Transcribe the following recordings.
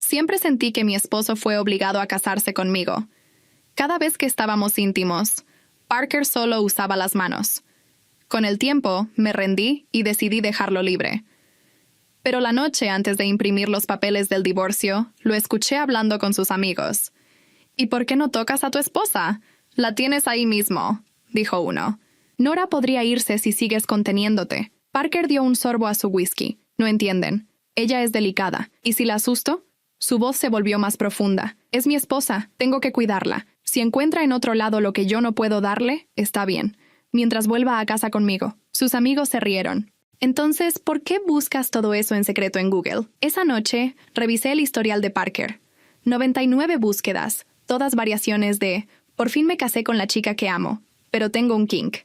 Siempre sentí que mi esposo fue obligado a casarse conmigo. Cada vez que estábamos íntimos, Parker solo usaba las manos. Con el tiempo, me rendí y decidí dejarlo libre. Pero la noche antes de imprimir los papeles del divorcio, lo escuché hablando con sus amigos. «¿Y por qué no tocas a tu esposa? La tienes ahí mismo», dijo uno. «Nora podría irse si sigues conteniéndote». Parker dio un sorbo a su whisky. «No entienden. Ella es delicada. ¿Y si la asusto?» Su voz se volvió más profunda. «Es mi esposa. Tengo que cuidarla. Si encuentra en otro lado lo que yo no puedo darle, está bien. Mientras vuelva a casa conmigo». Sus amigos se rieron. «Entonces, ¿por qué buscas todo eso en secreto en Google?» Esa noche, revisé el historial de Parker. 99 búsquedas, todas variaciones de «Por fin me casé con la chica que amo, pero tengo un kink.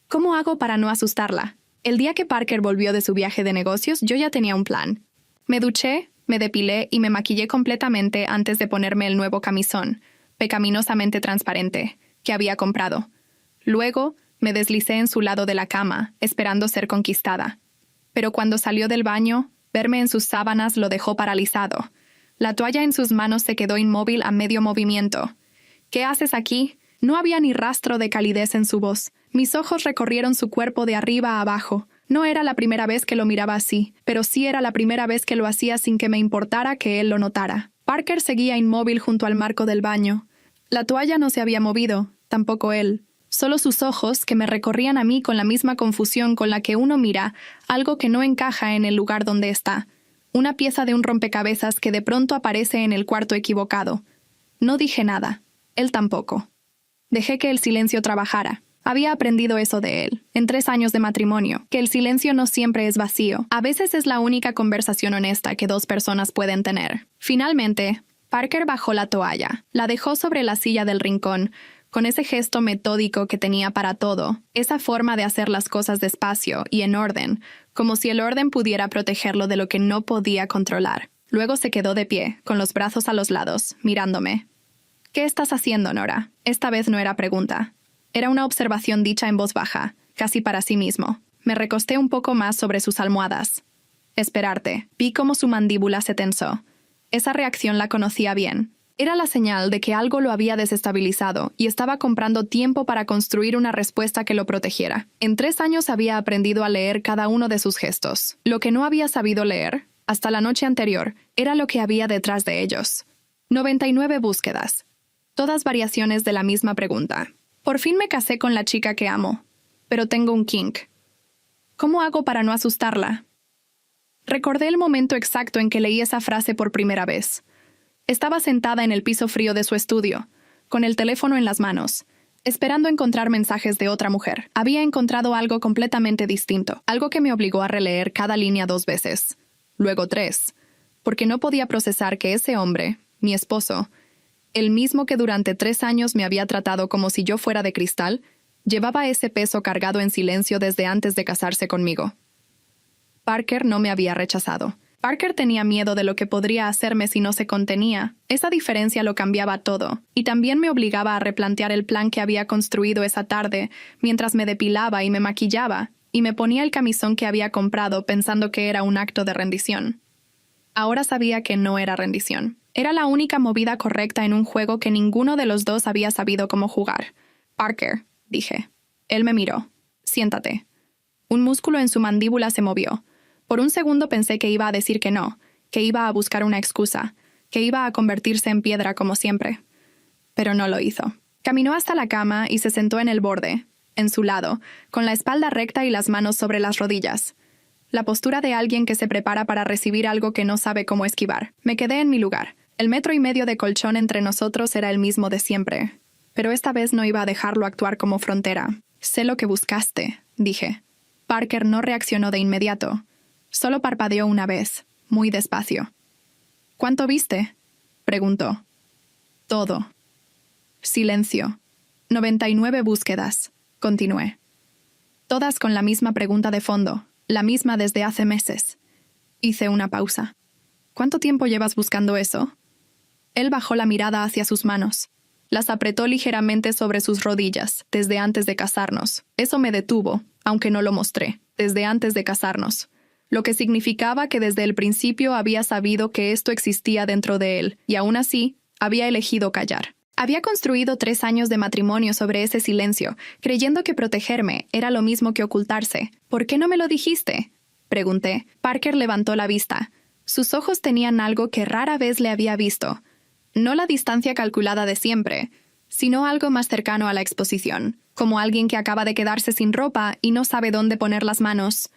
¿Cómo hago para no asustarla?» El día que Parker volvió de su viaje de negocios, yo ya tenía un plan. Me duché, me depilé y me maquillé completamente antes de ponerme el nuevo camisón, pecaminosamente transparente, que había comprado. Luego, me deslicé en su lado de la cama, esperando ser conquistada. Pero cuando salió del baño, verme en sus sábanas lo dejó paralizado. La toalla en sus manos se quedó inmóvil a medio movimiento. «¿Qué haces aquí?» No había ni rastro de calidez en su voz. Mis ojos recorrieron su cuerpo de arriba a abajo. No era la primera vez que lo miraba así, pero sí era la primera vez que lo hacía sin que me importara que él lo notara. Parker seguía inmóvil junto al marco del baño. La toalla no se había movido, tampoco él. Solo sus ojos, que me recorrían a mí con la misma confusión con la que uno mira algo que no encaja en el lugar donde está. Una pieza de un rompecabezas que de pronto aparece en el cuarto equivocado. No dije nada. Él tampoco. Dejé que el silencio trabajara. Había aprendido eso de él, en 3 años de matrimonio, que el silencio no siempre es vacío. A veces es la única conversación honesta que 2 personas pueden tener. Finalmente, Parker bajó la toalla, la dejó sobre la silla del rincón, con ese gesto metódico que tenía para todo, esa forma de hacer las cosas despacio y en orden, como si el orden pudiera protegerlo de lo que no podía controlar. Luego se quedó de pie, con los brazos a los lados, mirándome. «¿Qué estás haciendo, Nora?» Esta vez no era pregunta. Era una observación dicha en voz baja, casi para sí mismo. Me recosté un poco más sobre sus almohadas. «Esperarte». Vi cómo su mandíbula se tensó. Esa reacción la conocía bien. Era la señal de que algo lo había desestabilizado y estaba comprando tiempo para construir una respuesta que lo protegiera. En 3 años había aprendido a leer cada uno de sus gestos. Lo que no había sabido leer, hasta la noche anterior, era lo que había detrás de ellos. 99 búsquedas. Todas variaciones de la misma pregunta. «Por fin me casé con la chica que amo, pero tengo un kink. ¿Cómo hago para no asustarla?» Recordé el momento exacto en que leí esa frase por primera vez. Estaba sentada en el piso frío de su estudio, con el teléfono en las manos, esperando encontrar mensajes de otra mujer. Había encontrado algo completamente distinto, algo que me obligó a releer cada línea 2 veces, luego 3, porque no podía procesar que ese hombre, mi esposo, el mismo que durante 3 años me había tratado como si yo fuera de cristal, llevaba ese peso cargado en silencio desde antes de casarse conmigo. Parker no me había rechazado. Parker tenía miedo de lo que podría hacerme si no se contenía. Esa diferencia lo cambiaba todo, y también me obligaba a replantear el plan que había construido esa tarde, mientras me depilaba y me maquillaba, y me ponía el camisón que había comprado pensando que era un acto de rendición. Ahora sabía que no era rendición. Era la única movida correcta en un juego que ninguno de los dos había sabido cómo jugar. «Parker», dije. Él me miró. «Siéntate». Un músculo en su mandíbula se movió. Por un segundo pensé que iba a decir que no, que iba a buscar una excusa, que iba a convertirse en piedra como siempre. Pero no lo hizo. Caminó hasta la cama y se sentó en el borde, en su lado, con la espalda recta y las manos sobre las rodillas. La postura de alguien que se prepara para recibir algo que no sabe cómo esquivar. Me quedé en mi lugar. El 1,5 metros de colchón entre nosotros era el mismo de siempre. Pero esta vez no iba a dejarlo actuar como frontera. «Sé lo que buscaste», dije. Parker no reaccionó de inmediato. Solo parpadeó una vez, muy despacio. «¿Cuánto viste?», preguntó. «Todo». Silencio. 99 búsquedas, continué. Todas con la misma pregunta de fondo, la misma desde hace meses. Hice una pausa. «¿Cuánto tiempo llevas buscando eso?». Él bajó la mirada hacia sus manos. Las apretó ligeramente sobre sus rodillas, desde antes de casarnos. Eso me detuvo, aunque no lo mostré, desde antes de casarnos. lo que significaba que desde el principio había sabido que esto existía dentro de él, y aún así, había elegido callar. Había construido 3 años de matrimonio sobre ese silencio, creyendo que protegerme era lo mismo que ocultarse. ¿Por qué no me lo dijiste?, pregunté. Parker levantó la vista. Sus ojos tenían algo que rara vez le había visto. No la distancia calculada de siempre, sino algo más cercano a la exposición, como alguien que acaba de quedarse sin ropa y no sabe dónde poner las manos.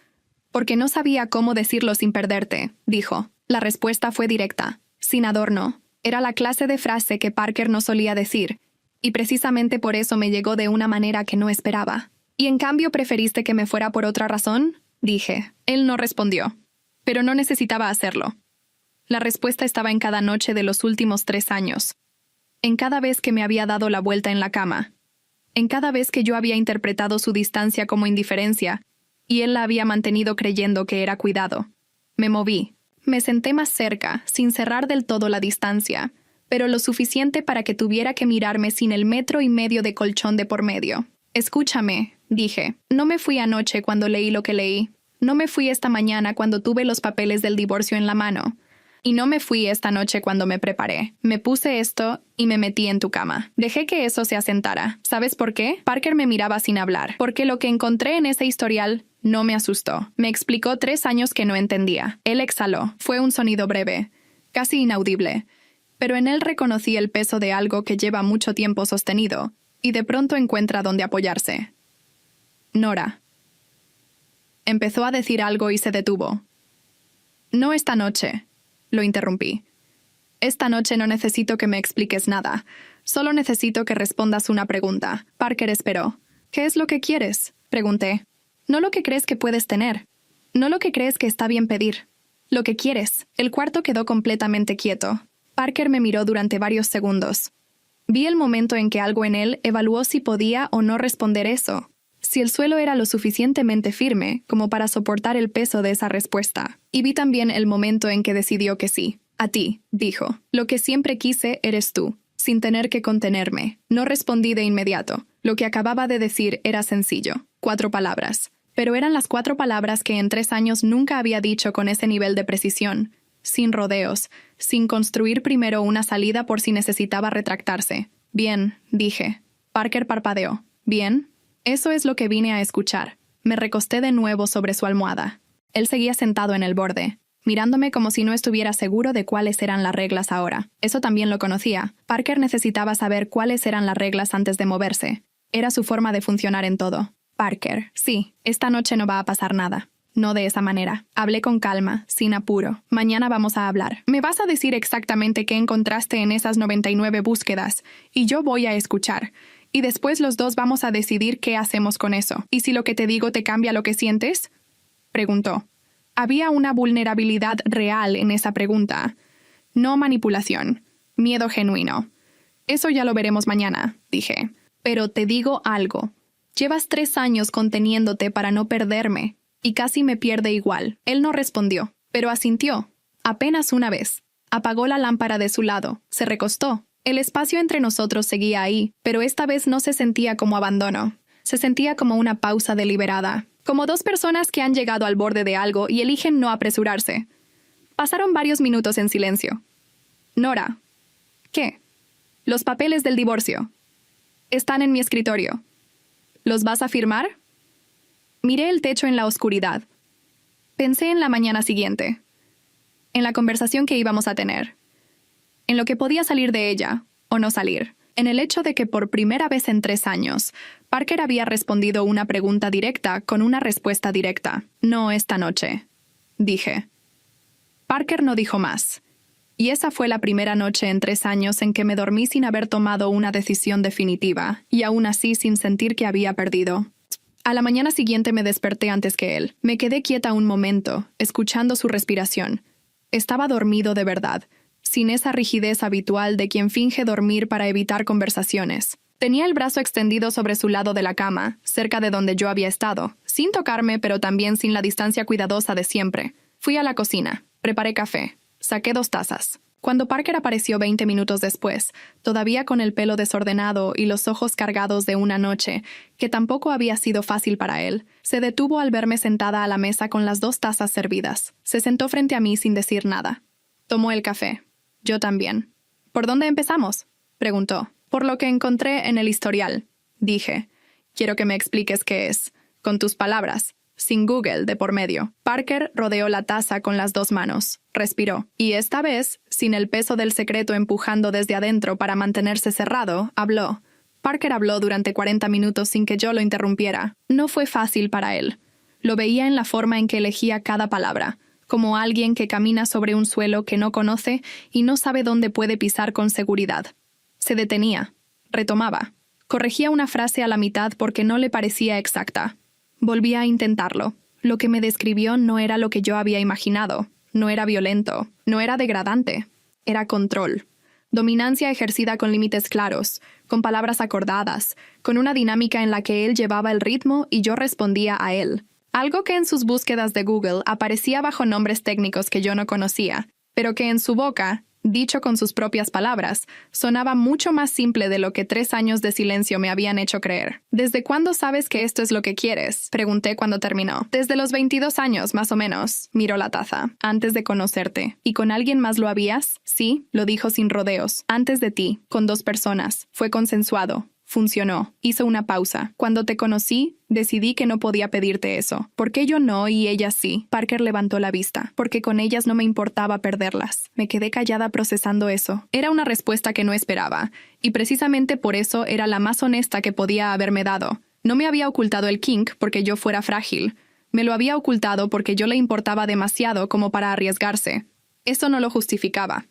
Porque no sabía cómo decirlo sin perderte, dijo. La respuesta fue directa, sin adorno. Era la clase de frase que Parker no solía decir, y precisamente por eso me llegó de una manera que no esperaba. ¿Y en cambio preferiste que me fuera por otra razón?, dije. Él no respondió, pero no necesitaba hacerlo. La respuesta estaba en cada noche de los últimos 3 años, en cada vez que me había dado la vuelta en la cama, en cada vez que yo había interpretado su distancia como indiferencia, y él la había mantenido creyendo que era cuidado. Me moví. Me senté más cerca, sin cerrar del todo la distancia, pero lo suficiente para que tuviera que mirarme sin el 1,5 metros de colchón de por medio. Escúchame, dije. No me fui anoche cuando leí lo que leí. No me fui esta mañana cuando tuve los papeles del divorcio en la mano. Y no me fui esta noche cuando me preparé. Me puse esto y me metí en tu cama. Dejé que eso se asentara. ¿Sabes por qué? Parker me miraba sin hablar, porque lo que encontré en ese historial no me asustó. Me explicó 3 años que no entendía. Él exhaló. Fue un sonido breve, casi inaudible, pero en él reconocí el peso de algo que lleva mucho tiempo sostenido, y de pronto encuentra dónde apoyarse. Nora. Empezó a decir algo y se detuvo. No esta noche, lo interrumpí. Esta noche no necesito que me expliques nada. Solo necesito que respondas una pregunta. Parker esperó. ¿Qué es lo que quieres?, pregunté. No lo que crees que puedes tener. No lo que crees que está bien pedir. Lo que quieres. El cuarto quedó completamente quieto. Parker me miró durante varios segundos. Vi el momento en que algo en él evaluó si podía o no responder eso, si el suelo era lo suficientemente firme como para soportar el peso de esa respuesta. Y vi también el momento en que decidió que sí. A ti, dijo. Lo que siempre quise eres tú, sin tener que contenerme. No respondí de inmediato. Lo que acababa de decir era sencillo. 4 palabras. Pero eran las 4 palabras que en 3 años nunca había dicho con ese nivel de precisión, sin rodeos, sin construir primero una salida por si necesitaba retractarse. Bien, dije. Parker parpadeó. Bien. Eso es lo que vine a escuchar. Me recosté de nuevo sobre su almohada. Él seguía sentado en el borde, mirándome como si no estuviera seguro de cuáles eran las reglas ahora. Eso también lo conocía. Parker necesitaba saber cuáles eran las reglas antes de moverse. Era su forma de funcionar en todo. Parker, sí, esta noche no va a pasar nada. No de esa manera. Hablé con calma, sin apuro. Mañana vamos a hablar. Me vas a decir exactamente qué encontraste en esas 99 búsquedas, y yo voy a escuchar. Y después los dos vamos a decidir qué hacemos con eso. ¿Y si lo que te digo te cambia lo que sientes?, preguntó. Había una vulnerabilidad real en esa pregunta. No manipulación. Miedo genuino. Eso ya lo veremos mañana, dije. Pero te digo algo. Llevas 3 años conteniéndote para no perderme, y casi me pierde igual. Él no respondió, pero asintió. Apenas una vez. Apagó la lámpara de su lado. Se recostó. El espacio entre nosotros seguía ahí, pero esta vez no se sentía como abandono. Se sentía como una pausa deliberada. Como 2 personas que han llegado al borde de algo y eligen no apresurarse. Pasaron varios minutos en silencio. Nora. ¿Qué? Los papeles del divorcio. Están en mi escritorio. ¿Los vas a firmar? Miré el techo en la oscuridad. Pensé en la mañana siguiente. En la conversación que íbamos a tener. En lo que podía salir de ella, o no salir. En el hecho de que por primera vez en 3 años, Parker había respondido una pregunta directa con una respuesta directa. No esta noche, dije. Parker no dijo más. Y esa fue la primera noche en 3 años en que me dormí sin haber tomado una decisión definitiva, y aún así sin sentir que había perdido. A la mañana siguiente me desperté antes que él. Me quedé quieta un momento, escuchando su respiración. Estaba dormido de verdad, sin esa rigidez habitual de quien finge dormir para evitar conversaciones. Tenía el brazo extendido sobre su lado de la cama, cerca de donde yo había estado, sin tocarme pero también sin la distancia cuidadosa de siempre. Fui a la cocina, preparé café, saqué 2 tazas. Cuando Parker apareció 20 minutos después, todavía con el pelo desordenado y los ojos cargados de una noche, que tampoco había sido fácil para él, se detuvo al verme sentada a la mesa con las 2 tazas servidas. Se sentó frente a mí sin decir nada. Tomó el café. Yo también. ¿Por dónde empezamos?, preguntó. Por lo que encontré en el historial, dije. Quiero que me expliques qué es, con tus palabras, sin Google de por medio. Parker rodeó la taza con las 2 manos, respiró, y esta vez, sin el peso del secreto empujando desde adentro para mantenerse cerrado, habló. Parker habló durante 40 minutos sin que yo lo interrumpiera. No fue fácil para él. Lo veía en la forma en que elegía cada palabra, como alguien que camina sobre un suelo que no conoce y no sabe dónde puede pisar con seguridad. Se detenía, retomaba, corregía una frase a la mitad porque no le parecía exacta. Volvía a intentarlo. Lo que me describió no era lo que yo había imaginado. No era violento, no era degradante. Era control. Dominancia ejercida con límites claros, con palabras acordadas, con una dinámica en la que él llevaba el ritmo y yo respondía a él. Algo que en sus búsquedas de Google aparecía bajo nombres técnicos que yo no conocía, pero que en su boca, dicho con sus propias palabras, sonaba mucho más simple de lo que 3 años de silencio me habían hecho creer. ¿Desde cuándo sabes que esto es lo que quieres?, pregunté cuando terminó. Desde los 22 años, más o menos, miró la taza. Antes de conocerte. ¿Y con alguien más lo habías? Sí, lo dijo sin rodeos. Antes de ti, con 2 personas. Fue consensuado. Funcionó. Hizo una pausa. Cuando te conocí, decidí que no podía pedirte eso. ¿Por qué yo no y ellas sí? Parker levantó la vista. Porque con ellas no me importaba perderlas. Me quedé callada procesando eso. Era una respuesta que no esperaba. Y precisamente por eso era la más honesta que podía haberme dado. No me había ocultado el kink porque yo fuera frágil. Me lo había ocultado porque yo le importaba demasiado como para arriesgarse. Eso no lo justificaba.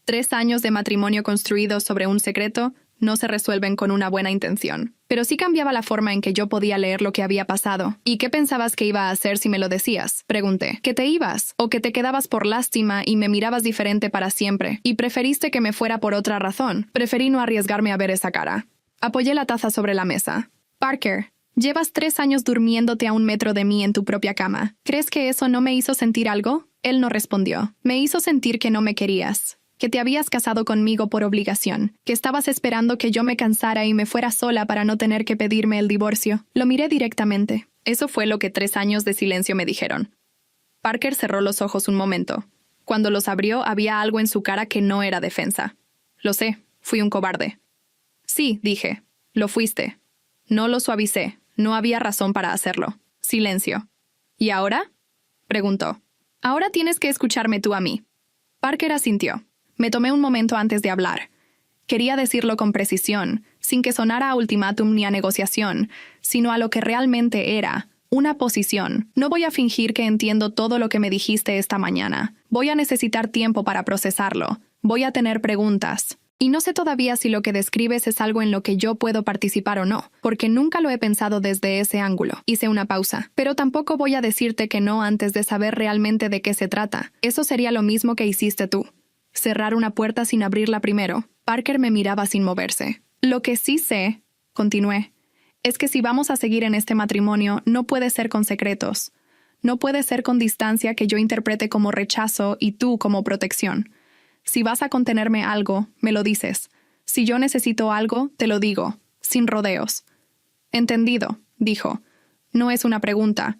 3 años de matrimonio construidos sobre un secreto no se resuelven con una buena intención. Pero sí cambiaba la forma en que yo podía leer lo que había pasado. ¿Y qué pensabas que iba a hacer si me lo decías?, pregunté. ¿Que te ibas? ¿O que te quedabas por lástima y me mirabas diferente para siempre? ¿Y preferiste que me fuera por otra razón? Preferí no arriesgarme a ver esa cara. Apoyé la taza sobre la mesa. Parker, llevas 3 años durmiéndote a 1 metro de mí en tu propia cama. ¿Crees que eso no me hizo sentir algo? Él no respondió. Me hizo sentir que no me querías. Que te habías casado conmigo por obligación, que estabas esperando que yo me cansara y me fuera sola para no tener que pedirme el divorcio. Lo miré directamente. Eso fue lo que 3 años de silencio me dijeron. Parker cerró los ojos un momento. Cuando los abrió, había algo en su cara que no era defensa. Lo sé, fui un cobarde. Sí, dije, lo fuiste. No lo suavicé, no había razón para hacerlo. Silencio. ¿Y ahora?, preguntó. Ahora tienes que escucharme tú a mí. Parker asintió. Me tomé un momento antes de hablar. Quería decirlo con precisión, sin que sonara a ultimátum ni a negociación, sino a lo que realmente era, una posición. No voy a fingir que entiendo todo lo que me dijiste esta mañana. Voy a necesitar tiempo para procesarlo. Voy a tener preguntas. Y no sé todavía si lo que describes es algo en lo que yo puedo participar o no, porque nunca lo he pensado desde ese ángulo. Hice una pausa. Pero tampoco voy a decirte que no antes de saber realmente de qué se trata. Eso sería lo mismo que hiciste tú. Cerrar una puerta sin abrirla primero. Parker me miraba sin moverse. Lo que sí sé, continué, es que si vamos a seguir en este matrimonio, no puede ser con secretos. No puede ser con distancia que yo interprete como rechazo y tú como protección. Si vas a contenerme algo, me lo dices. Si yo necesito algo, te lo digo, sin rodeos. Entendido, dijo. No es una pregunta.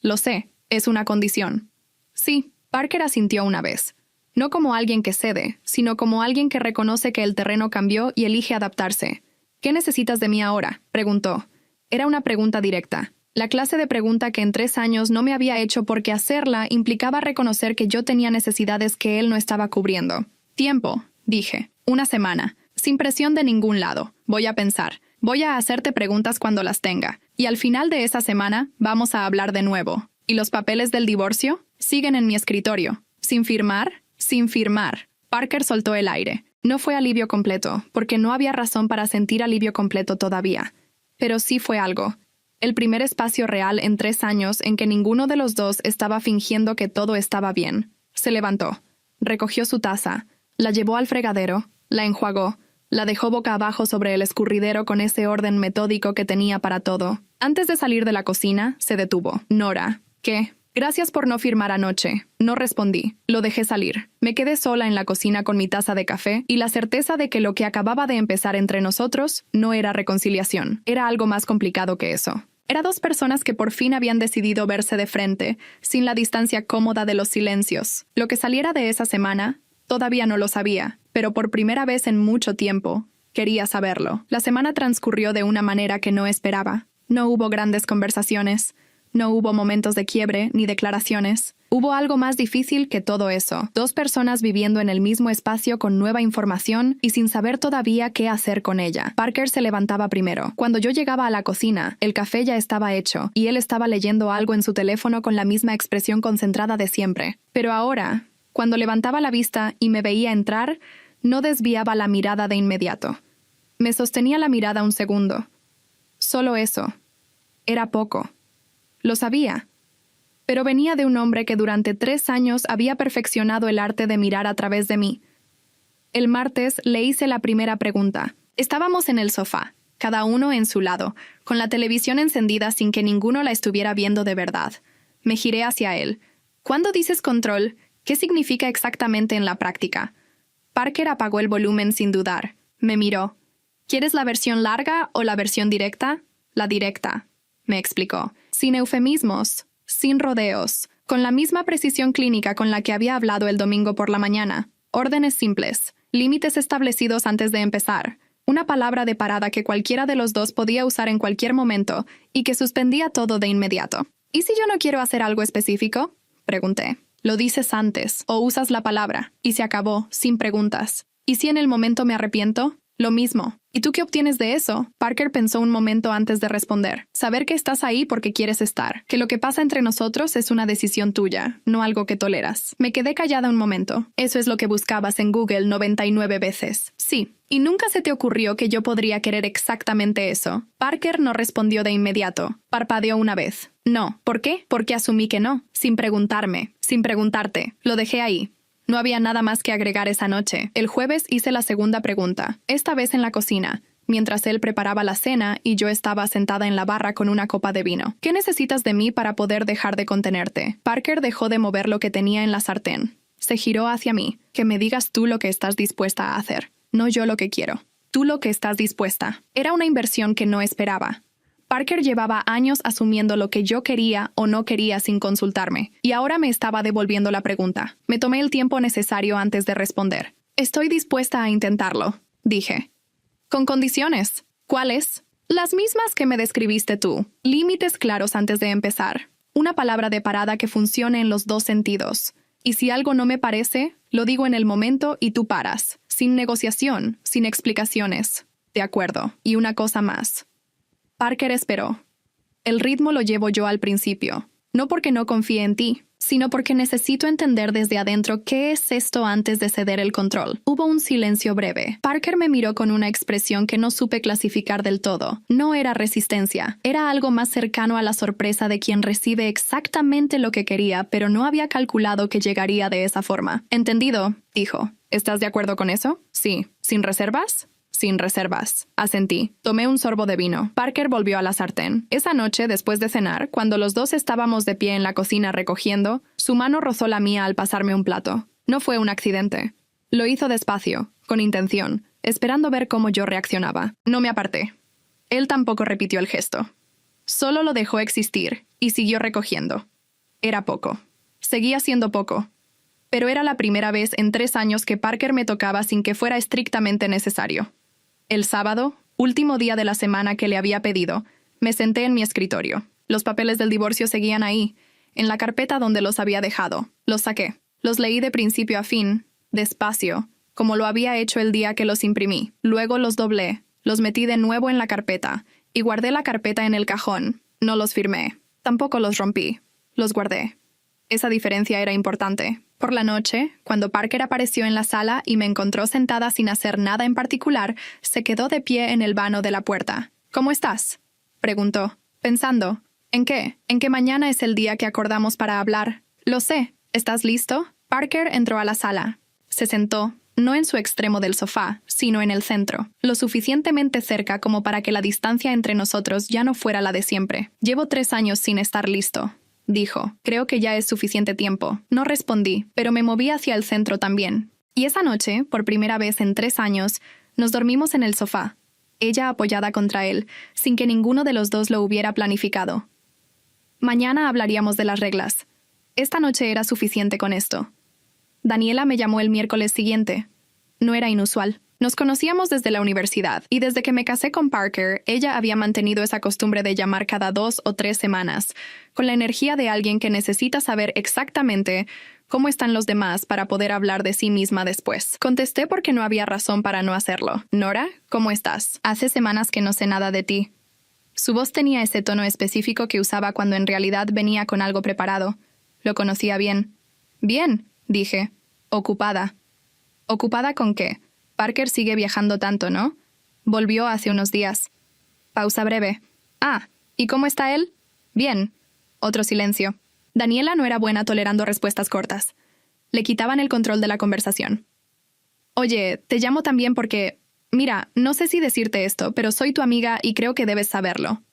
Lo sé, es una condición. Sí, Parker asintió una vez. No como alguien que cede, sino como alguien que reconoce que el terreno cambió y elige adaptarse. ¿Qué necesitas de mí ahora?, preguntó. Era una pregunta directa. La clase de pregunta que en 3 años no me había hecho porque hacerla implicaba reconocer que yo tenía necesidades que él no estaba cubriendo. Tiempo, dije. 1 semana. Sin presión de ningún lado. Voy a pensar. Voy a hacerte preguntas cuando las tenga. Y al final de esa semana vamos a hablar de nuevo. ¿Y los papeles del divorcio? Siguen en mi escritorio. ¿Sin firmar? Sin firmar. Parker soltó el aire. No fue alivio completo, porque no había razón para sentir alivio completo todavía. Pero sí fue algo. El primer espacio real en 3 años en que ninguno de los dos estaba fingiendo que todo estaba bien. Se levantó. Recogió su taza. La llevó al fregadero. La enjuagó. La dejó boca abajo sobre el escurridero con ese orden metódico que tenía para todo. Antes de salir de la cocina, se detuvo. Nora. ¿Qué? Gracias por no firmar anoche. No respondí. Lo dejé salir. Me quedé sola en la cocina con mi taza de café y la certeza de que lo que acababa de empezar entre nosotros no era reconciliación. Era algo más complicado que eso. Era dos personas que por fin habían decidido verse de frente, sin la distancia cómoda de los silencios. Lo que saliera de esa semana, todavía no lo sabía, pero por primera vez en mucho tiempo, quería saberlo. La semana transcurrió de una manera que no esperaba. No hubo grandes conversaciones. No hubo momentos de quiebre ni declaraciones. Hubo algo más difícil que todo eso. Dos personas viviendo en el mismo espacio con nueva información y sin saber todavía qué hacer con ella. Parker se levantaba primero. Cuando yo llegaba a la cocina, el café ya estaba hecho y él estaba leyendo algo en su teléfono con la misma expresión concentrada de siempre. Pero ahora, cuando levantaba la vista y me veía entrar, no desviaba la mirada de inmediato. Me sostenía la mirada un segundo. Solo eso. Era poco. Lo sabía. Pero venía de un hombre que durante 3 años había perfeccionado el arte de mirar a través de mí. El martes le hice la primera pregunta. Estábamos en el sofá, cada uno en su lado, con la televisión encendida sin que ninguno la estuviera viendo de verdad. Me giré hacia él. ¿Cuándo dices control? ¿Qué significa exactamente en la práctica? Parker apagó el volumen sin dudar. Me miró. ¿Quieres la versión larga o la versión directa? La directa, me explicó. Sin eufemismos, sin rodeos, con la misma precisión clínica con la que había hablado el domingo por la mañana. Órdenes simples, límites establecidos antes de empezar, una palabra de parada que cualquiera de los dos podía usar en cualquier momento y que suspendía todo de inmediato. ¿Y si yo no quiero hacer algo específico? Pregunté. Lo dices antes, o usas la palabra, y se acabó, sin preguntas. ¿Y si en el momento me arrepiento? Lo mismo. ¿Y tú qué obtienes de eso? Parker pensó un momento antes de responder. Saber que estás ahí porque quieres estar. Que lo que pasa entre nosotros es una decisión tuya, no algo que toleras. Me quedé callada un momento. Eso es lo que buscabas en Google 99 veces. Sí. ¿Y nunca se te ocurrió que yo podría querer exactamente eso? Parker no respondió de inmediato. Parpadeó una vez. No. ¿Por qué? Porque asumí que no. Sin preguntarme. Sin preguntarte. Lo dejé ahí. No había nada más que agregar esa noche. El jueves hice la segunda pregunta, esta vez en la cocina, mientras él preparaba la cena y yo estaba sentada en la barra con una copa de vino. ¿Qué necesitas de mí para poder dejar de contenerte? Parker dejó de mover lo que tenía en la sartén. Se giró hacia mí. Que me digas tú lo que estás dispuesta a hacer. No yo lo que quiero. Tú lo que estás dispuesta. Era una inversión que no esperaba. Parker llevaba años asumiendo lo que yo quería o no quería sin consultarme, y ahora me estaba devolviendo la pregunta. Me tomé el tiempo necesario antes de responder. Estoy dispuesta a intentarlo, dije. Con condiciones. ¿Cuáles? Las mismas que me describiste tú. Límites claros antes de empezar. Una palabra de parada que funcione en los dos sentidos. Y si algo no me parece, lo digo en el momento y tú paras. Sin negociación, sin explicaciones. De acuerdo. Y una cosa más. Parker esperó. El ritmo lo llevo yo al principio, no porque no confíe en ti, sino porque necesito entender desde adentro qué es esto antes de ceder el control. Hubo un silencio breve. Parker me miró con una expresión que no supe clasificar del todo. No era resistencia, era algo más cercano a la sorpresa de quien recibe exactamente lo que quería, pero no había calculado que llegaría de esa forma. Entendido, dijo. ¿Estás de acuerdo con eso? Sí. ¿Sin reservas? Sin reservas. Asentí. Tomé un sorbo de vino. Parker volvió a la sartén. Esa noche, después de cenar, cuando los dos estábamos de pie en la cocina recogiendo, su mano rozó la mía al pasarme un plato. No fue un accidente. Lo hizo despacio, con intención, esperando ver cómo yo reaccionaba. No me aparté. Él tampoco repitió el gesto. Solo lo dejó existir y siguió recogiendo. Era poco. Seguía siendo poco. Pero era la primera vez en 3 años que Parker me tocaba sin que fuera estrictamente necesario. El sábado, último día de la semana que le había pedido, me senté en mi escritorio. Los papeles del divorcio seguían ahí, en la carpeta donde los había dejado. Los saqué. Los leí de principio a fin, despacio, como lo había hecho el día que los imprimí. Luego los doblé, los metí de nuevo en la carpeta y guardé la carpeta en el cajón. No los firmé. Tampoco los rompí. Los guardé. Esa diferencia era importante. Por la noche, cuando Parker apareció en la sala y me encontró sentada sin hacer nada en particular, se quedó de pie en el vano de la puerta. ¿Cómo estás?, preguntó, pensando. ¿En qué? ¿En que mañana es el día que acordamos para hablar? Lo sé. ¿Estás listo? Parker entró a la sala. Se sentó, no en su extremo del sofá, sino en el centro, lo suficientemente cerca como para que la distancia entre nosotros ya no fuera la de siempre. Llevo 3 años sin estar listo, dijo. Creo que ya es suficiente tiempo. No respondí, pero me moví hacia el centro también. Y esa noche, por primera vez en 3 años, nos dormimos en el sofá, ella apoyada contra él, sin que ninguno de los dos lo hubiera planificado. Mañana hablaríamos de las reglas. Esta noche era suficiente con esto. Daniela me llamó el miércoles siguiente. No era inusual. Nos conocíamos desde la universidad, y desde que me casé con Parker, ella había mantenido esa costumbre de llamar cada 2 o 3 semanas, con la energía de alguien que necesita saber exactamente cómo están los demás para poder hablar de sí misma después. Contesté porque no había razón para no hacerlo. Nora, ¿cómo estás? Hace semanas que no sé nada de ti. Su voz tenía ese tono específico que usaba cuando en realidad venía con algo preparado. Lo conocía bien. Bien, dije. Ocupada. ¿Ocupada con qué? Parker sigue viajando tanto, ¿no? Volvió hace unos días. Pausa breve. Ah, ¿y cómo está él? Bien. Otro silencio. Daniela no era buena tolerando respuestas cortas. Le quitaban el control de la conversación. Oye, te llamo también porque... Mira, no sé si decirte esto, pero soy tu amiga y creo que debes saberlo.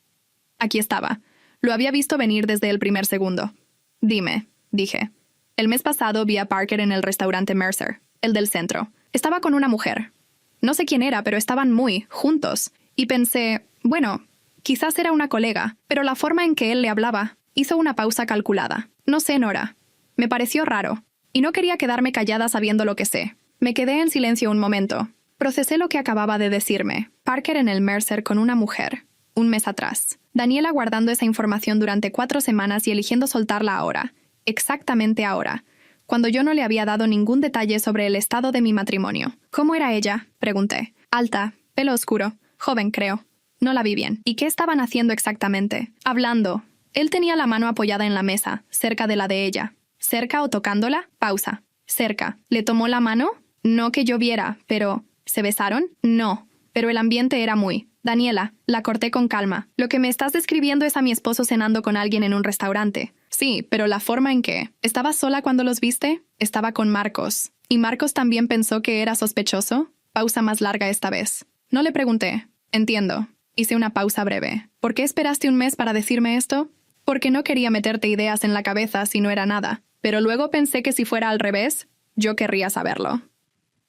Aquí estaba. Lo había visto venir desde el primer segundo. Dime, dije. El mes pasado vi a Parker en el restaurante Mercer, el del centro. Estaba con una mujer. No sé quién era, pero estaban muy juntos. Y pensé, bueno, quizás era una colega, pero la forma en que él le hablaba hizo una pausa calculada. No sé, Nora. Me pareció raro. Y no quería quedarme callada sabiendo lo que sé. Me quedé en silencio un momento. Procesé lo que acababa de decirme. Parker en el Mercer con una mujer. Un mes atrás. Daniela guardando esa información durante 4 semanas y eligiendo soltarla ahora. Exactamente ahora. Cuando yo no le había dado ningún detalle sobre el estado de mi matrimonio. ¿Cómo era ella? Pregunté. Alta, pelo oscuro, joven creo. No la vi bien. ¿Y qué estaban haciendo exactamente? Hablando. Él tenía la mano apoyada en la mesa, cerca de la de ella. ¿Cerca o tocándola? Pausa. Cerca. ¿Le tomó la mano? No que yo viera, pero... ¿Se besaron? No. Pero el ambiente era muy... Daniela, la corté con calma. Lo que me estás describiendo es a mi esposo cenando con alguien en un restaurante. Sí, pero la forma en que... ¿Estabas sola cuando los viste? Estaba con Marcos. ¿Y Marcos también pensó que era sospechoso? Pausa más larga esta vez. No le pregunté. Entiendo. Hice una pausa breve. ¿Por qué esperaste un mes para decirme esto? Porque no quería meterte ideas en la cabeza si no era nada. Pero luego pensé que si fuera al revés, yo querría saberlo.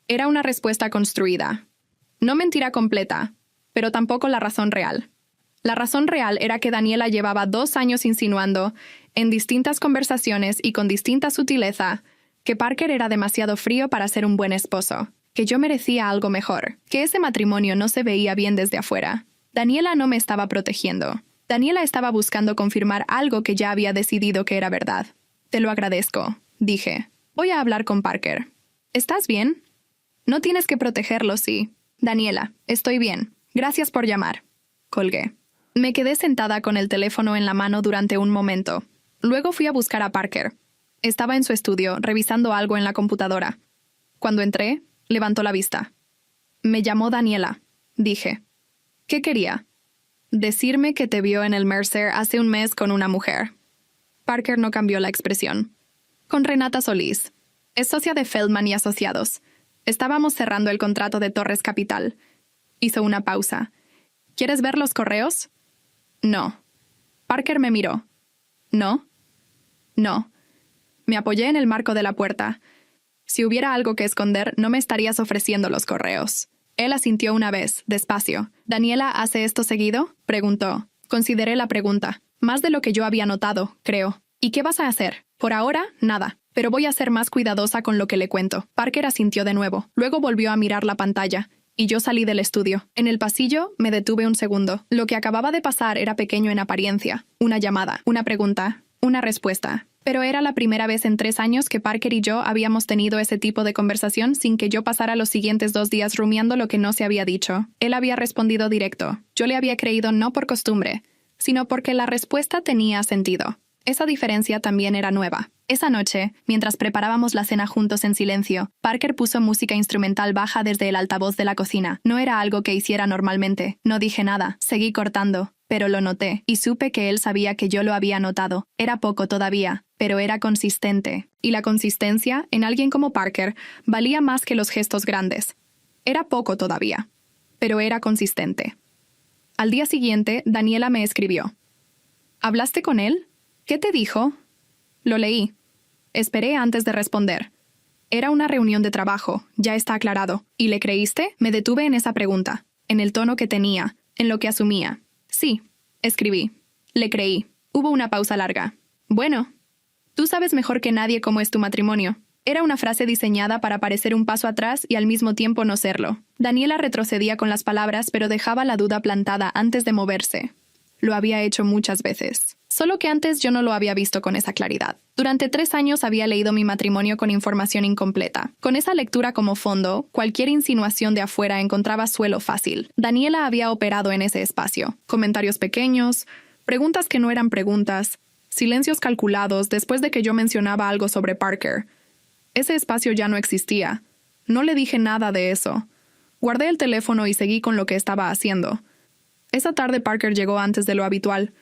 Era una respuesta construida. No mentira completa, pero tampoco la razón real. La razón real era que Daniela llevaba 2 años insinuando, en distintas conversaciones y con distinta sutileza, que Parker era demasiado frío para ser un buen esposo, que yo merecía algo mejor, que ese matrimonio no se veía bien desde afuera. Daniela no me estaba protegiendo. Daniela estaba buscando confirmar algo que ya había decidido que era verdad. Te lo agradezco, dije. Voy a hablar con Parker. ¿Estás bien? No tienes que protegerlo, sí. Daniela, estoy bien. Gracias por llamar. Colgué. Me quedé sentada con el teléfono en la mano durante un momento. Luego fui a buscar a Parker. Estaba en su estudio, revisando algo en la computadora. Cuando entré, levantó la vista. Me llamó Daniela, dije. ¿Qué quería? Decirme que te vio en el Mercer hace un mes con una mujer. Parker no cambió la expresión. Con Renata Solís. Es socia de Feldman y Asociados. Estábamos cerrando el contrato de Torres Capital. Hizo una pausa. ¿Quieres ver los correos? No. Parker me miró. ¿No? No. Me apoyé en el marco de la puerta. Si hubiera algo que esconder, no me estarías ofreciendo los correos. Él asintió una vez, despacio. ¿Daniela hace esto seguido? Preguntó. Consideré la pregunta. Más de lo que yo había notado, creo. ¿Y qué vas a hacer? Por ahora, nada. Pero voy a ser más cuidadosa con lo que le cuento. Parker asintió de nuevo. Luego volvió a mirar la pantalla. Y yo salí del estudio. En el pasillo, me detuve un segundo. Lo que acababa de pasar era pequeño en apariencia. Una llamada, una pregunta, una respuesta. Pero era la primera vez en 3 años que Parker y yo habíamos tenido ese tipo de conversación sin que yo pasara los siguientes 2 días rumiando lo que no se había dicho. Él había respondido directo. Yo le había creído no por costumbre, sino porque la respuesta tenía sentido. Esa diferencia también era nueva. Esa noche, mientras preparábamos la cena juntos en silencio, Parker puso música instrumental baja desde el altavoz de la cocina. No era algo que hiciera normalmente. No dije nada. Seguí cortando. Pero lo noté, y supe que él sabía que yo lo había notado. Era poco todavía, pero era consistente. Y la consistencia, en alguien como Parker, valía más que los gestos grandes. Era poco todavía, pero era consistente. Al día siguiente, Daniela me escribió. ¿Hablaste con él? ¿Qué te dijo? Lo leí. Esperé antes de responder. Era una reunión de trabajo, ya está aclarado. ¿Y le creíste? Me detuve en esa pregunta, en el tono que tenía, en lo que asumía. Sí, escribí. Le creí. Hubo una pausa larga. Bueno, tú sabes mejor que nadie cómo es tu matrimonio. Era una frase diseñada para parecer un paso atrás y al mismo tiempo no serlo. Daniela retrocedía con las palabras, pero dejaba la duda plantada antes de moverse. Lo había hecho muchas veces. Solo que antes yo no lo había visto con esa claridad. Durante 3 años había leído mi matrimonio con información incompleta. Con esa lectura como fondo, cualquier insinuación de afuera encontraba suelo fácil. Daniela había operado en ese espacio. Comentarios pequeños, preguntas que no eran preguntas, silencios calculados después de que yo mencionaba algo sobre Parker. Ese espacio ya no existía. No le dije nada de eso. Guardé el teléfono y seguí con lo que estaba haciendo. Esa tarde Parker llegó antes de lo habitual.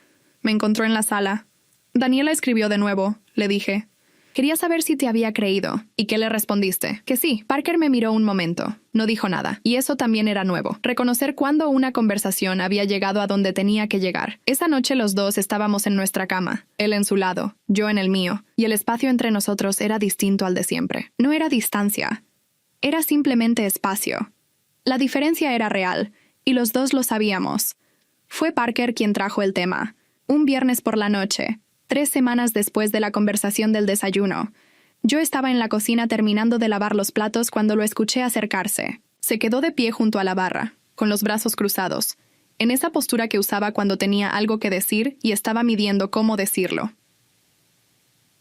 Me encontró en la sala. Daniela escribió de nuevo, le dije. Quería saber si te había creído. ¿Y qué le respondiste? Que sí. Parker me miró un momento. No dijo nada. Y eso también era nuevo. Reconocer cuándo una conversación había llegado a donde tenía que llegar. Esa noche los dos estábamos en nuestra cama. Él en su lado, yo en el mío. Y el espacio entre nosotros era distinto al de siempre. No era distancia. Era simplemente espacio. La diferencia era real. Y los dos lo sabíamos. Fue Parker quien trajo el tema. Un viernes por la noche, 3 semanas después de la conversación del desayuno. Yo estaba en la cocina terminando de lavar los platos cuando lo escuché acercarse. Se quedó de pie junto a la barra, con los brazos cruzados, en esa postura que usaba cuando tenía algo que decir y estaba midiendo cómo decirlo.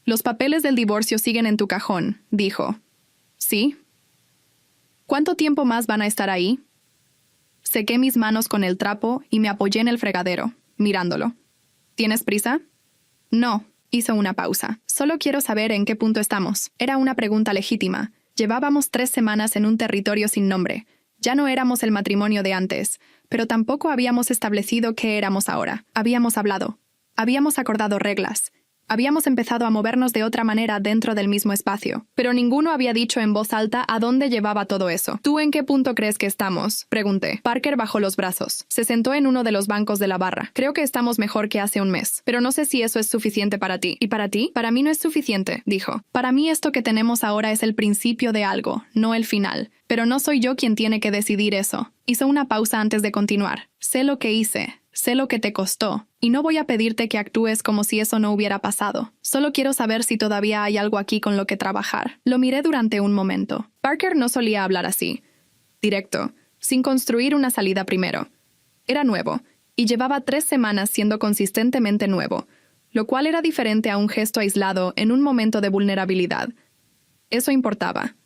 «Los papeles del divorcio siguen en tu cajón», dijo. «¿Sí? ¿Cuánto tiempo más van a estar ahí?» Sequé mis manos con el trapo y me apoyé en el fregadero, mirándolo. ¿Tienes prisa? No, hizo una pausa. Solo quiero saber en qué punto estamos. Era una pregunta legítima. Llevábamos 3 semanas en un territorio sin nombre. Ya no éramos el matrimonio de antes, pero tampoco habíamos establecido qué éramos ahora. Habíamos hablado. Habíamos acordado reglas. Habíamos empezado a movernos de otra manera dentro del mismo espacio, pero ninguno había dicho en voz alta a dónde llevaba todo eso. ¿Tú en qué punto crees que estamos?, pregunté. Parker bajó los brazos. Se sentó en uno de los bancos de la barra. Creo que estamos mejor que hace un mes, pero no sé si eso es suficiente para ti. ¿Y para ti? Para mí no es suficiente, dijo. Para mí esto que tenemos ahora es el principio de algo, no el final. Pero no soy yo quien tiene que decidir eso. Hizo una pausa antes de continuar. Sé lo que hice. Sé lo que te costó, y no voy a pedirte que actúes como si eso no hubiera pasado. Solo quiero saber si todavía hay algo aquí con lo que trabajar. Lo miré durante un momento. Parker no solía hablar así. Directo, sin construir una salida primero. Era nuevo, y llevaba 3 semanas siendo consistentemente nuevo, lo cual era diferente a un gesto aislado en un momento de vulnerabilidad. Eso importaba.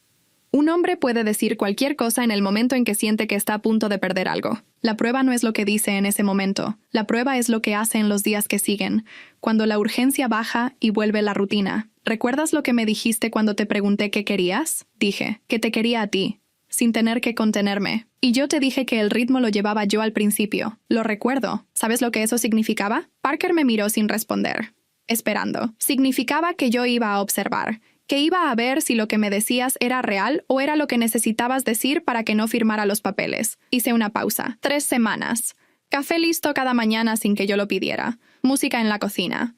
Un hombre puede decir cualquier cosa en el momento en que siente que está a punto de perder algo. La prueba no es lo que dice en ese momento. La prueba es lo que hace en los días que siguen, cuando la urgencia baja y vuelve la rutina. ¿Recuerdas lo que me dijiste cuando te pregunté qué querías? Dije, que te quería a ti, sin tener que contenerme. Y yo te dije que el ritmo lo llevaba yo al principio. Lo recuerdo. ¿Sabes lo que eso significaba? Parker me miró sin responder, esperando. Significaba que yo iba a observar, que iba a ver si lo que me decías era real o era lo que necesitabas decir para que no firmara los papeles. Hice una pausa. 3 semanas. Café listo cada mañana sin que yo lo pidiera. Música en la cocina.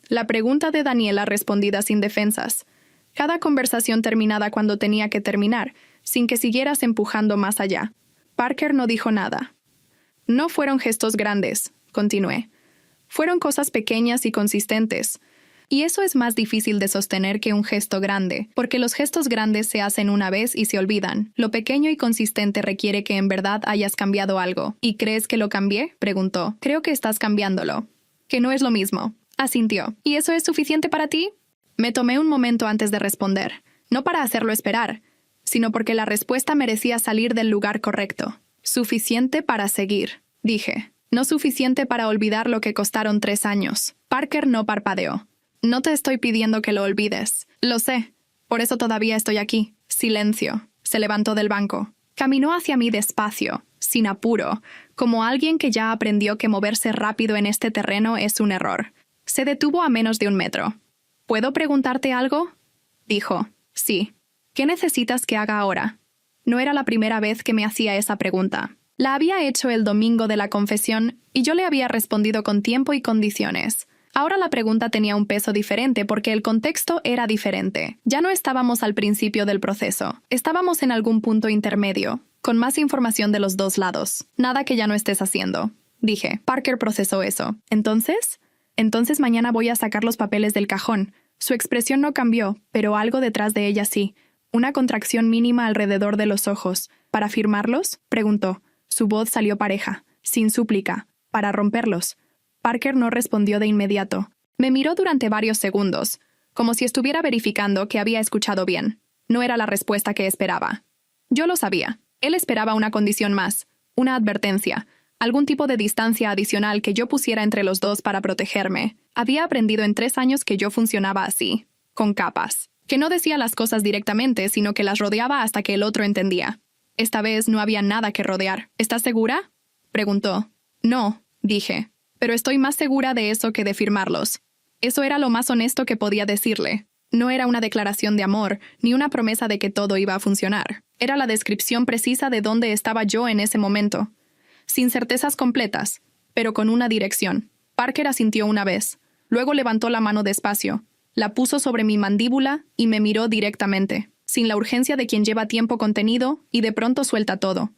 La pregunta de Daniela respondida sin defensas. Cada conversación terminada cuando tenía que terminar, sin que siguieras empujando más allá. Parker no dijo nada. No fueron gestos grandes, continué. Fueron cosas pequeñas y consistentes. Y eso es más difícil de sostener que un gesto grande, porque los gestos grandes se hacen una vez y se olvidan. Lo pequeño y consistente requiere que en verdad hayas cambiado algo. ¿Y crees que lo cambié?, preguntó. Creo que estás cambiándolo. Que no es lo mismo. Asintió. ¿Y eso es suficiente para ti? Me tomé un momento antes de responder. No para hacerlo esperar, sino porque la respuesta merecía salir del lugar correcto. Suficiente para seguir, dije. No suficiente para olvidar lo que costaron 3 años. Parker no parpadeó. No te estoy pidiendo que lo olvides. Lo sé. Por eso todavía estoy aquí. Silencio. Se levantó del banco. Caminó hacia mí despacio, sin apuro, como alguien que ya aprendió que moverse rápido en este terreno es un error. Se detuvo a menos de 1 metro. ¿Puedo preguntarte algo?, dijo. Sí. ¿Qué necesitas que haga ahora? No era la primera vez que me hacía esa pregunta. La había hecho el domingo de la confesión y yo le había respondido con tiempo y condiciones. Ahora la pregunta tenía un peso diferente porque el contexto era diferente. Ya no estábamos al principio del proceso. Estábamos en algún punto intermedio, con más información de los dos lados. Nada que ya no estés haciendo. Dije. Parker procesó eso. Entonces mañana voy a sacar los papeles del cajón. Su expresión no cambió, pero algo detrás de ella sí. Una contracción mínima alrededor de los ojos. ¿Para firmarlos?, preguntó. Su voz salió pareja, sin súplica. ¿Para romperlos? Parker no respondió de inmediato. Me miró durante varios segundos, como si estuviera verificando que había escuchado bien. No era la respuesta que esperaba. Yo lo sabía. Él esperaba una condición más, una advertencia, algún tipo de distancia adicional que yo pusiera entre los dos para protegerme. Había aprendido en 3 años que yo funcionaba así, con capas. Que no decía las cosas directamente, sino que las rodeaba hasta que el otro entendía. Esta vez no había nada que rodear. ¿Estás segura?, preguntó. No, dije. Pero estoy más segura de eso que de firmarlos. Eso era lo más honesto que podía decirle. No era una declaración de amor, ni una promesa de que todo iba a funcionar. Era la descripción precisa de dónde estaba yo en ese momento. Sin certezas completas, pero con una dirección. Parker asintió una vez. Luego levantó la mano despacio, la puso sobre mi mandíbula y me miró directamente, sin la urgencia de quien lleva tiempo contenido y de pronto suelta todo.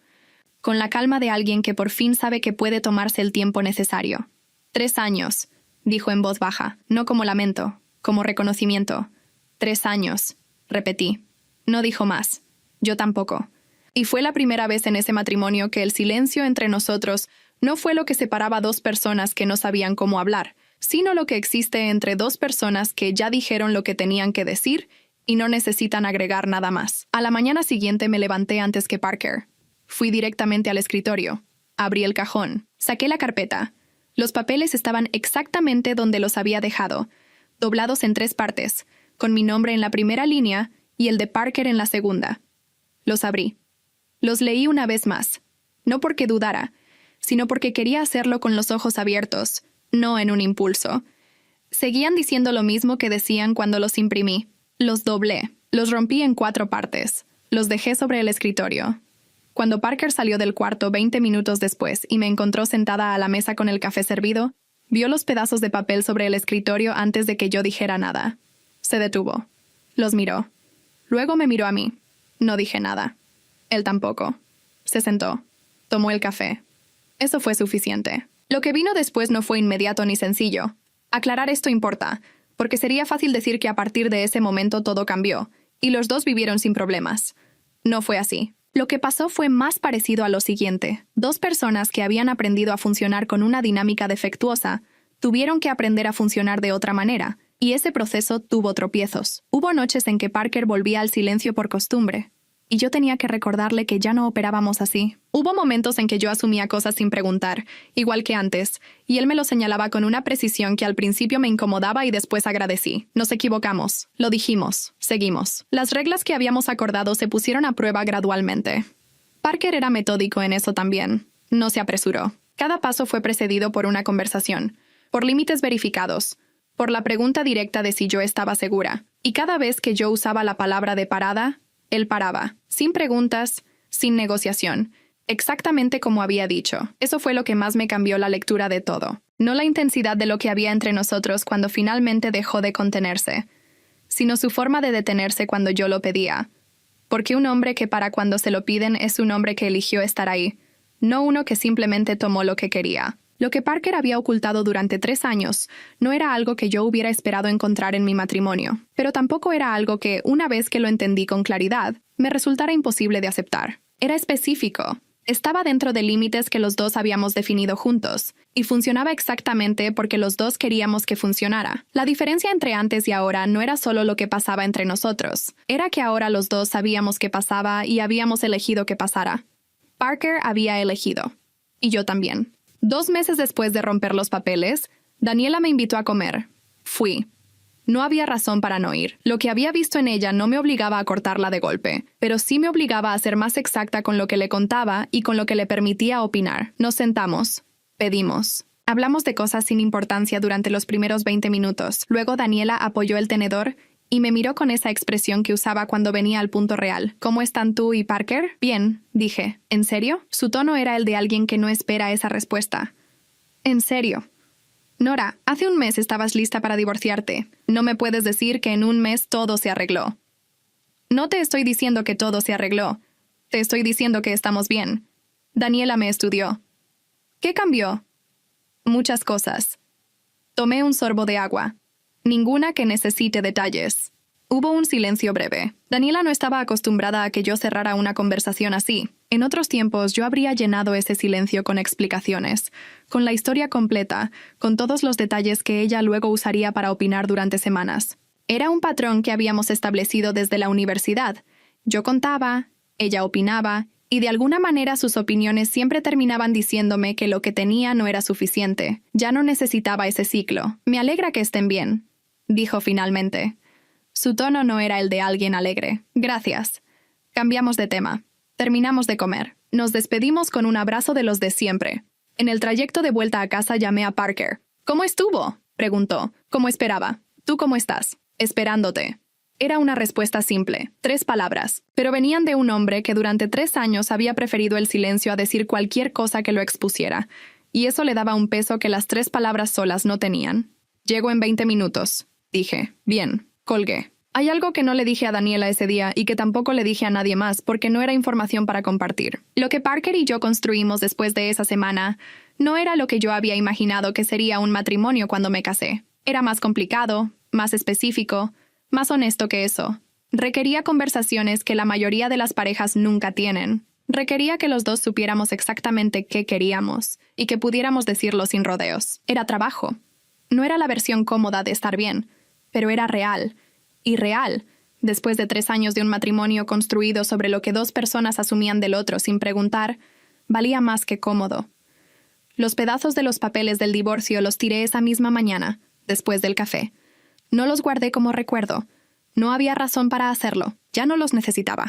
Con la calma de alguien que por fin sabe que puede tomarse el tiempo necesario. 3 años, dijo en voz baja, no como lamento, como reconocimiento. 3 años, repetí. No dijo más. Yo tampoco. Y fue la primera vez en ese matrimonio que el silencio entre nosotros no fue lo que separaba a 2 personas que no sabían cómo hablar, sino lo que existe entre 2 personas que ya dijeron lo que tenían que decir y no necesitan agregar nada más. A la mañana siguiente me levanté antes que Parker. Fui directamente al escritorio. Abrí el cajón. Saqué la carpeta. Los papeles estaban exactamente donde los había dejado, doblados en 3 partes, con mi nombre en la primera línea y el de Parker en la segunda. Los abrí. Los leí una vez más. No porque dudara, sino porque quería hacerlo con los ojos abiertos, no en un impulso. Seguían diciendo lo mismo que decían cuando los imprimí. Los doblé. Los rompí en 4 partes. Los dejé sobre el escritorio. Cuando Parker salió del cuarto 20 minutos después y me encontró sentada a la mesa con el café servido, vio los pedazos de papel sobre el escritorio antes de que yo dijera nada. Se detuvo. Los miró. Luego me miró a mí. No dije nada. Él tampoco. Se sentó. Tomó el café. Eso fue suficiente. Lo que vino después no fue inmediato ni sencillo. Aclarar esto importa, porque sería fácil decir que a partir de ese momento todo cambió, y los dos vivieron sin problemas. No fue así. Lo que pasó fue más parecido a lo siguiente. 2 personas que habían aprendido a funcionar con una dinámica defectuosa tuvieron que aprender a funcionar de otra manera, y ese proceso tuvo tropiezos. Hubo noches en que Parker volvía al silencio por costumbre, y yo tenía que recordarle que ya no operábamos así. Hubo momentos en que yo asumía cosas sin preguntar, igual que antes, y él me lo señalaba con una precisión que al principio me incomodaba y después agradecí. Nos equivocamos, lo dijimos, seguimos. Las reglas que habíamos acordado se pusieron a prueba gradualmente. Parker era metódico en eso también. No se apresuró. Cada paso fue precedido por una conversación, por límites verificados, por la pregunta directa de si yo estaba segura. Y cada vez que yo usaba la palabra de parada, él paraba, sin preguntas, sin negociación, exactamente como había dicho. Eso fue lo que más me cambió la lectura de todo. No la intensidad de lo que había entre nosotros cuando finalmente dejó de contenerse, sino su forma de detenerse cuando yo lo pedía. Porque un hombre que para cuando se lo piden es un hombre que eligió estar ahí, no uno que simplemente tomó lo que quería. Lo que Parker había ocultado durante 3 años no era algo que yo hubiera esperado encontrar en mi matrimonio, pero tampoco era algo que, una vez que lo entendí con claridad, me resultara imposible de aceptar. Era específico. Estaba dentro de límites que los dos habíamos definido juntos, y funcionaba exactamente porque los dos queríamos que funcionara. La diferencia entre antes y ahora no era solo lo que pasaba entre nosotros, era que ahora los dos sabíamos qué pasaba y habíamos elegido que pasara. Parker había elegido. Y yo también. 2 meses después de romper los papeles, Daniela me invitó a comer. Fui. No había razón para no ir. Lo que había visto en ella no me obligaba a cortarla de golpe, pero sí me obligaba a ser más exacta con lo que le contaba y con lo que le permitía opinar. Nos sentamos. Pedimos. Hablamos de cosas sin importancia durante los primeros 20 minutos. Luego Daniela apoyó el tenedor y me miró con esa expresión que usaba cuando venía al punto real. ¿Cómo están tú y Parker? Bien, dije. ¿En serio? Su tono era el de alguien que no espera esa respuesta. ¿En serio? Nora, hace un mes estabas lista para divorciarte. No me puedes decir que en un mes todo se arregló. No te estoy diciendo que todo se arregló. Te estoy diciendo que estamos bien. Daniela me estudió. ¿Qué cambió? Muchas cosas. Tomé un sorbo de agua. Ninguna que necesite detalles. Hubo un silencio breve. Daniela no estaba acostumbrada a que yo cerrara una conversación así. En otros tiempos yo habría llenado ese silencio con explicaciones, con la historia completa, con todos los detalles que ella luego usaría para opinar durante semanas. Era un patrón que habíamos establecido desde la universidad. Yo contaba, ella opinaba, y de alguna manera sus opiniones siempre terminaban diciéndome que lo que tenía no era suficiente. Ya no necesitaba ese ciclo. Me alegra que estén bien, dijo finalmente. Su tono no era el de alguien alegre. Gracias. Cambiamos de tema. Terminamos de comer. Nos despedimos con un abrazo de los de siempre. En el trayecto de vuelta a casa llamé a Parker. ¿Cómo estuvo?, preguntó. Como esperaba. ¿Tú cómo estás? Esperándote. Era una respuesta simple, 3 palabras, pero venían de un hombre que durante 3 años había preferido el silencio a decir cualquier cosa que lo expusiera, y eso le daba un peso que las 3 palabras solas no tenían. Llego en 20 minutos, dije. Bien, colgué. Hay algo que no le dije a Daniela ese día y que tampoco le dije a nadie más porque no era información para compartir. Lo que Parker y yo construimos después de esa semana no era lo que yo había imaginado que sería un matrimonio cuando me casé. Era más complicado, más específico, más honesto que eso. Requería conversaciones que la mayoría de las parejas nunca tienen. Requería que los dos supiéramos exactamente qué queríamos y que pudiéramos decirlo sin rodeos. Era trabajo. No era la versión cómoda de estar bien, pero era real. Y real, después de 3 años de un matrimonio construido sobre lo que 2 personas asumían del otro sin preguntar, valía más que cómodo. Los pedazos de los papeles del divorcio los tiré esa misma mañana, después del café. No los guardé como recuerdo. No había razón para hacerlo. Ya no los necesitaba.